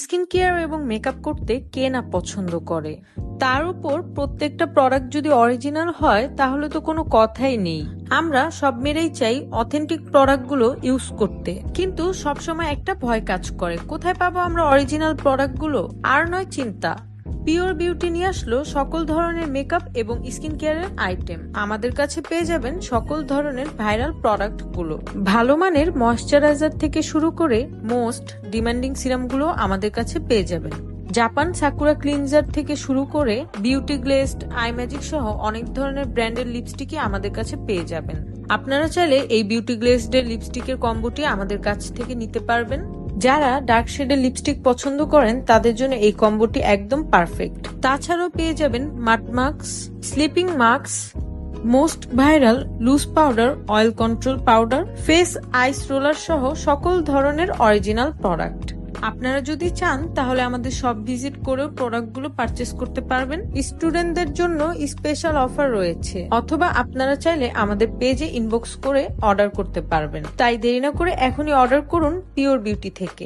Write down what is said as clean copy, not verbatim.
Skin care এবং makeup করতে কে না পছন্দ করে। তার উপর প্রত্যেকটা প্রোডাক্ট যদি অরিজিনাল হয় তাহলে তো কোনো কথাই নেই। আমরা সব মেয়েরাই চাই অথেন্টিক প্রোডাক্টগুলো ইউজ করতে, কিন্তু সবসময় একটা ভয় কাজ করে, কোথায় পাবো আমরা অরিজিনাল প্রোডাক্টগুলো। আর নয় চিন্তা, পিওর বিউটি নিয়ে আসলো সকল ধরনের মেকআপ এবং স্কিন কেয়ারের আইটেম। আমাদের কাছে পেয়ে যাবেন সকল ধরনের ভাইরাল প্রোডাক্ট গুলো, ভালো মানের ময়শ্চারাইজার থেকে শুরু করে মোস্ট ডিমান্ডিং সিরামগুলো আমাদের কাছে পেয়ে যাবেন। জাপান সাকুরা ক্লিনজার থেকে শুরু করে বিউটি গ্লেজড, আই ম্যাজিক সহ অনেক ধরনের ব্র্যান্ডের লিপস্টিকই আমাদের কাছে পেয়ে যাবেন। আপনারা চাইলে এই বিউটি গ্লেজড এর লিপস্টিকের কম্বোটি আমাদের কাছ থেকে নিতে পারবেন। যারা ডার্ক শেডের লিপস্টিক পছন্দ করেন তাদের জন্য এই কম্বোটি একদম পারফেক্ট। তাছাড়াও পেয়ে যাবেন matte mask, sleeping mask, most viral loose powder, oil control powder, face ice roller সহ সকল ধরনের অরিজিনাল প্রোডাক্ট। আপনারা যদি চান তাহলে আমাদের সব ভিজিট করেও প্রোডাক্টগুলো পারচেস করতে পারবেন। স্টুডেন্টদের জন্য স্পেশাল অফার রয়েছে, অথবা আপনারা চাইলে আমাদের পেজে ইনবক্স করে অর্ডার করতে পারবেন। তাই দেরি না করে এখনই অর্ডার করুন পিওর বিউটি থেকে।